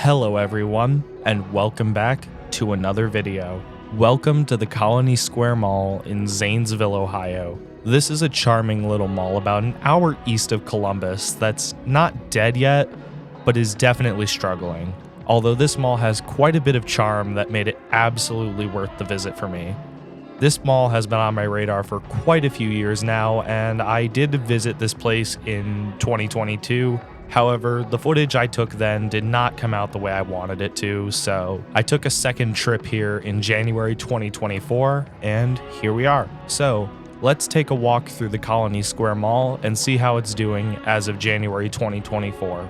Hello everyone, and welcome back to another video. Welcome to the Colony Square Mall in Zanesville, Ohio. This is a charming little mall about an hour east of Columbus that's not dead yet, but is definitely struggling. Although this mall has quite a bit of charm that made it absolutely worth the visit for me. This mall has been on my radar for quite a few years now, and I did visit this place in 2022. However, the footage I took then did not come out the way I wanted it to, so I took a second trip here in January 2024, and here we are. So, let's take a walk through the Colony Square Mall and see how it's doing as of January 2024.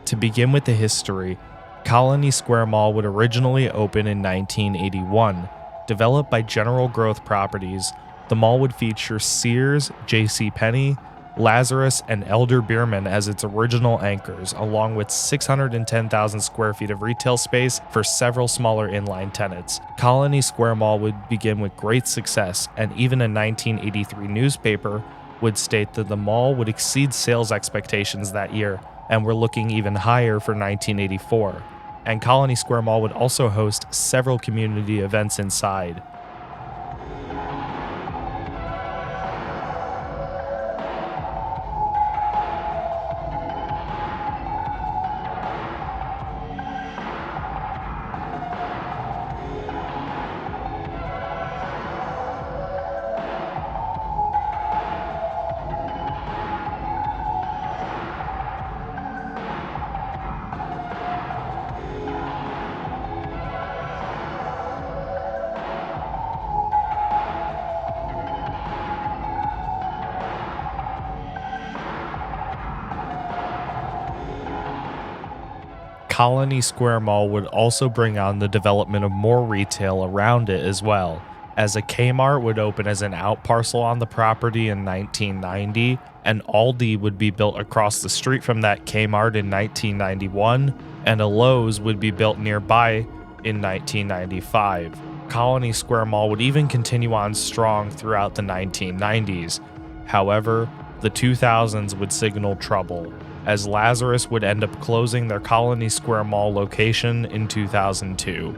To begin with the history, Colony Square Mall would originally open in 1981. Developed by General Growth Properties, the mall would feature Sears, JCPenney, Lazarus, and Elder Beerman as its original anchors, along with 610,000 square feet of retail space for several smaller inline tenants. Colony Square Mall would begin with great success, and even a 1983 newspaper would state that the mall would exceed sales expectations that year, and were looking even higher for 1984. And Colony Square Mall would also host several community events inside. Colony Square Mall would also bring on the development of more retail around it as well, as a Kmart would open as an outparcel on the property in 1990, an Aldi would be built across the street from that Kmart in 1991, and a Lowe's would be built nearby in 1995. Colony Square Mall would even continue on strong throughout the 1990s. However, the 2000s would signal trouble, as Lazarus would end up closing their Colony Square Mall location in 2002.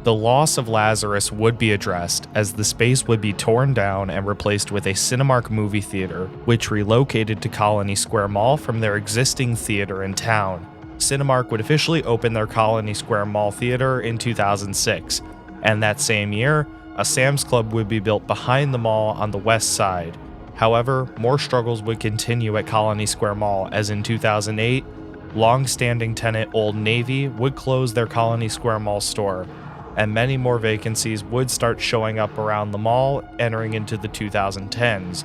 The loss of Lazarus would be addressed, as the space would be torn down and replaced with a Cinemark movie theater, which relocated to Colony Square Mall from their existing theater in town. Cinemark would officially open their Colony Square Mall theater in 2006, and that same year, a Sam's Club would be built behind the mall on the west side. However, more struggles would continue at Colony Square Mall, as in 2008, long-standing tenant Old Navy would close their Colony Square Mall store, and many more vacancies would start showing up around the mall entering into the 2010s,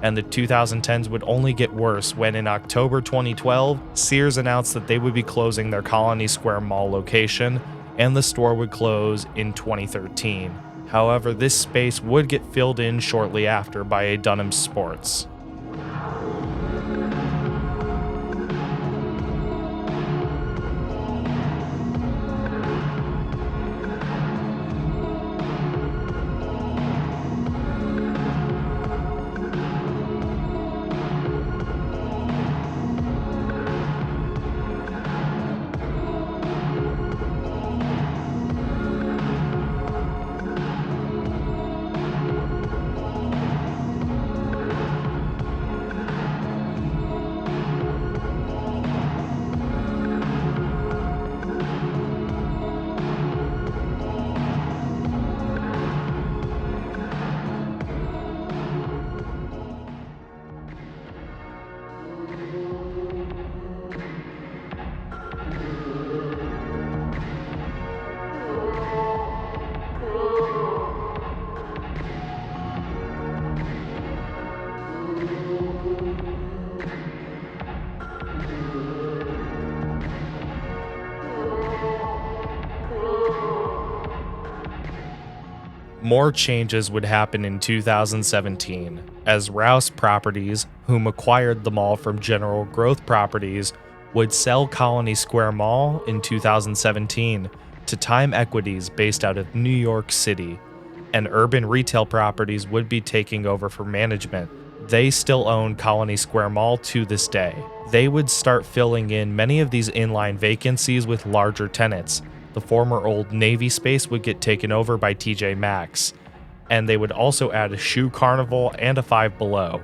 and the 2010s would only get worse when in October 2012, Sears announced that they would be closing their Colony Square Mall location, and the store would close in 2013. However, this space would get filled in shortly after by a Dunham Sports. More changes would happen in 2017, as Rouse Properties, whom acquired the mall from General Growth Properties, would sell Colony Square Mall in 2017 to Time Equities based out of New York City, and Urban Retail Properties would be taking over for management. They still own Colony Square Mall to this day. They would start filling in many of these inline vacancies with larger tenants. The former Old Navy space would get taken over by TJ Maxx, and they would also add a Shoe Carnival and a Five Below.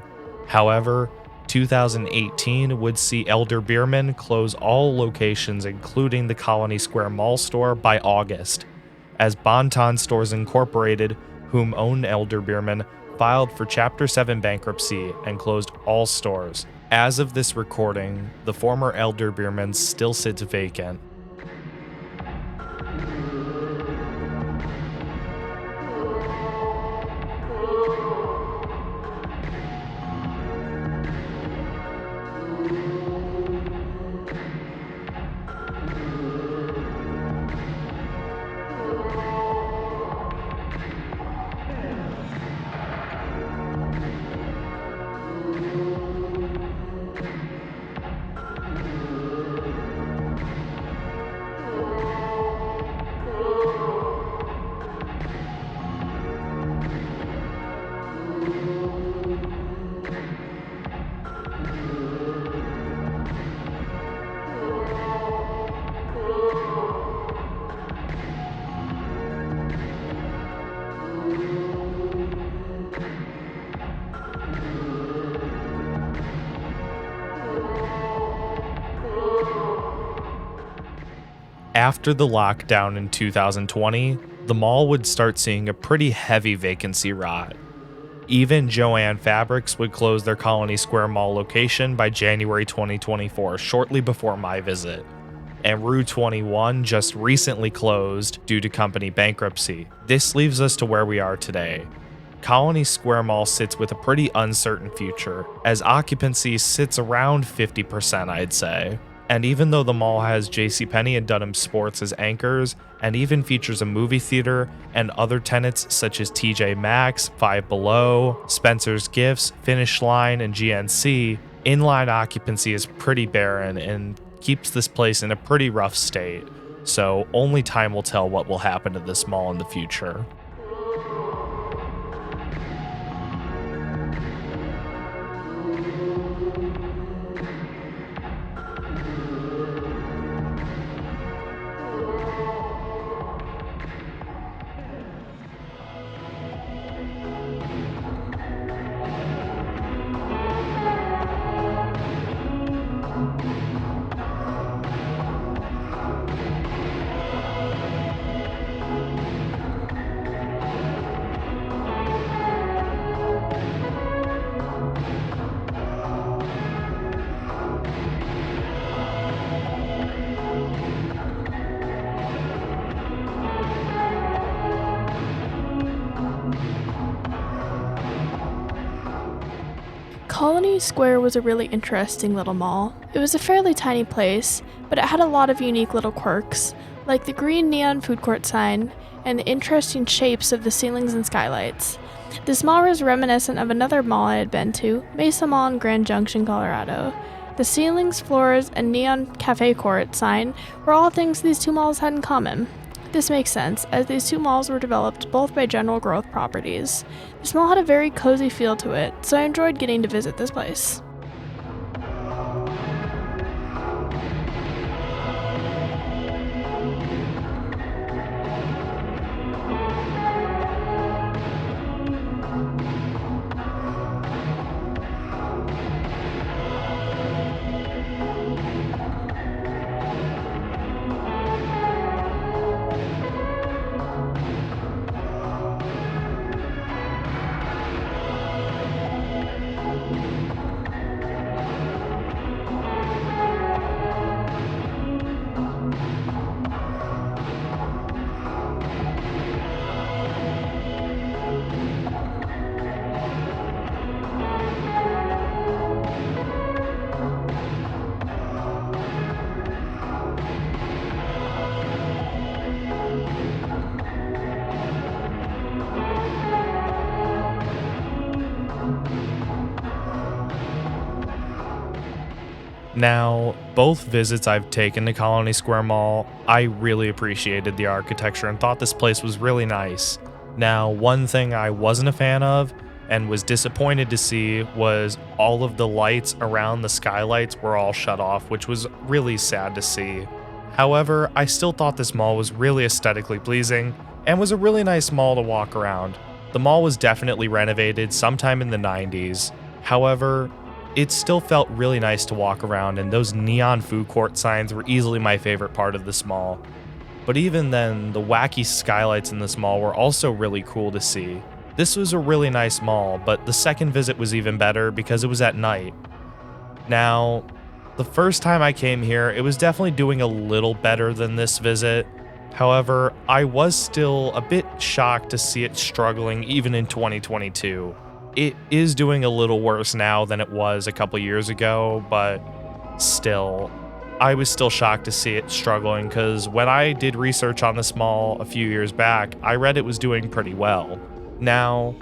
However, 2018 would see Elder Beerman close all locations including the Colony Square Mall store by August, as Bonton Stores Incorporated, whom owned Elder Beerman, filed for Chapter 7 bankruptcy and closed all stores. As of this recording, the former Elder Beerman still sits vacant. After the lockdown in 2020, the mall would start seeing a pretty heavy vacancy rot. Even Jo-Ann Fabrics would close their Colony Square Mall location by January 2024, shortly before my visit. And Rue 21 just recently closed due to company bankruptcy. This leaves us to where we are today. Colony Square Mall sits with a pretty uncertain future, as occupancy sits around 50%, I'd say. And even though the mall has JCPenney and Dunham Sports as anchors, and even features a movie theater and other tenants such as TJ Maxx, Five Below, Spencer's Gifts, Finish Line, and GNC, inline occupancy is pretty barren and keeps this place in a pretty rough state. So only time will tell what will happen to this mall in the future. Colony Square was a really interesting little mall. It was a fairly tiny place, but it had a lot of unique little quirks, like the green neon food court sign and the interesting shapes of the ceilings and skylights. This mall was reminiscent of another mall I had been to, Mesa Mall in Grand Junction, Colorado. The ceilings, floors, and neon cafe court sign were all things these two malls had in common. This makes sense, as these two malls were developed both by General Growth Properties. This mall had a very cozy feel to it, so I enjoyed getting to visit this place. Now, both visits I've taken to Colony Square Mall, I really appreciated the architecture and thought this place was really nice. Now, one thing I wasn't a fan of and was disappointed to see was all of the lights around the skylights were all shut off, which was really sad to see. However, I still thought this mall was really aesthetically pleasing and was a really nice mall to walk around. The mall was definitely renovated sometime in the 90s. However, it still felt really nice to walk around, and those neon food court signs were easily my favorite part of this mall. But even then, the wacky skylights in this mall were also really cool to see. This was a really nice mall, but the second visit was even better because it was at night. Now, the first time I came here, it was definitely doing a little better than this visit. However, I was still a bit shocked to see it struggling even in 2022. It is doing a little worse now than it was a couple years ago, but still, I was still shocked to see it struggling because when I did research on this mall a few years back, I read it was doing pretty well. Now,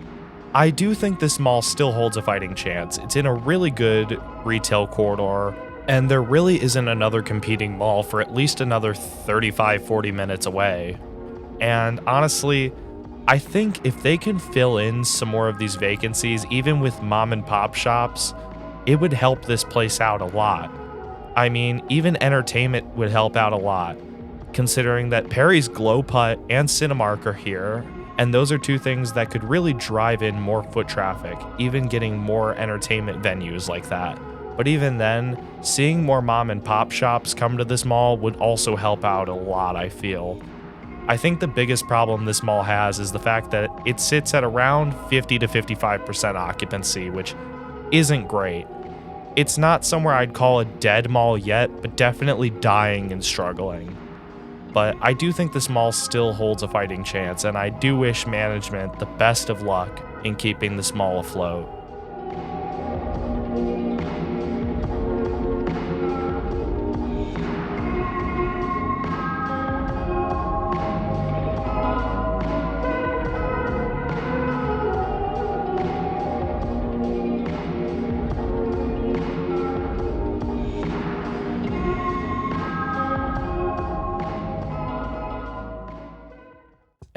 I do think this mall still holds a fighting chance. It's in a really good retail corridor, and there really isn't another competing mall for at least another 35-40 minutes away. And honestly, I think if they can fill in some more of these vacancies, even with mom and pop shops, it would help this place out a lot. I mean, even entertainment would help out a lot, considering that Perry's Glow Putt and Cinemark are here, and those are two things that could really drive in more foot traffic, even getting more entertainment venues like that. But even then, seeing more mom and pop shops come to this mall would also help out a lot, I feel. I think the biggest problem this mall has is the fact that it sits at around 50 to 55% occupancy, which isn't great. It's not somewhere I'd call a dead mall yet, but definitely dying and struggling. But I do think this mall still holds a fighting chance, and I do wish management the best of luck in keeping this mall afloat.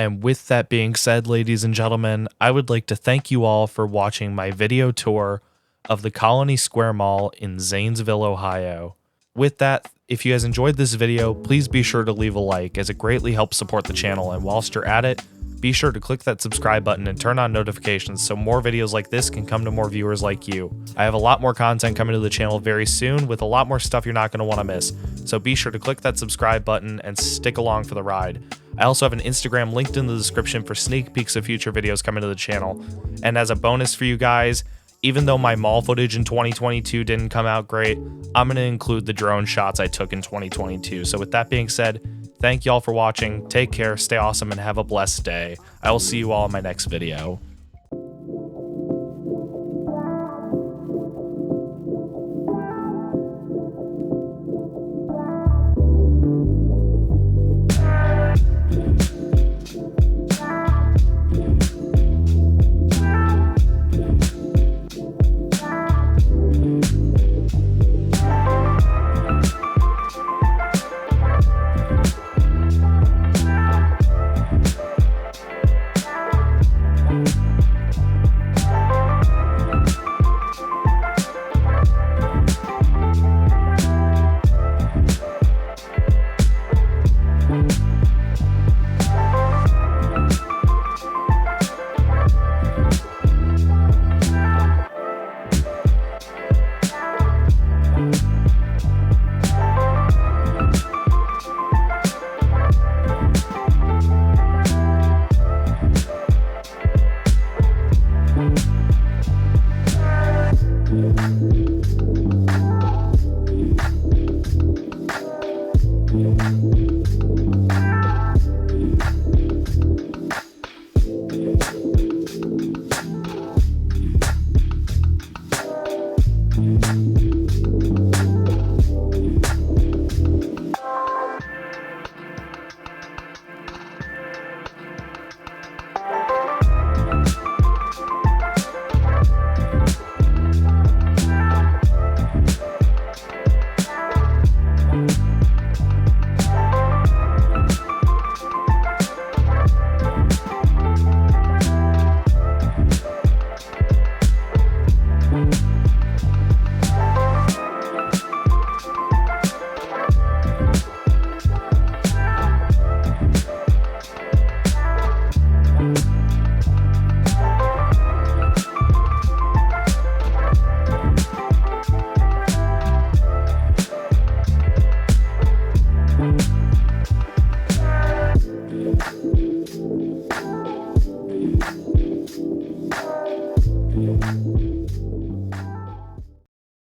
And with that being said, ladies and gentlemen, I would like to thank you all for watching my video tour of the Colony Square Mall in Zanesville, Ohio. With that, if you guys enjoyed this video, please be sure to leave a like, as it greatly helps support the channel. And whilst you're at it, be sure to click that subscribe button and turn on notifications so more videos like this can come to more viewers like you. I have a lot more content coming to the channel very soon with a lot more stuff you're not going to want to miss. So be sure to click that subscribe button and stick along for the ride. I also have an Instagram linked in the description for sneak peeks of future videos coming to the channel. And as a bonus for you guys, even though my mall footage in 2022 didn't come out great, I'm going to include the drone shots I took in 2022. So with that being said, thank y'all for watching, take care, stay awesome, and have a blessed day. I will see you all in my next video.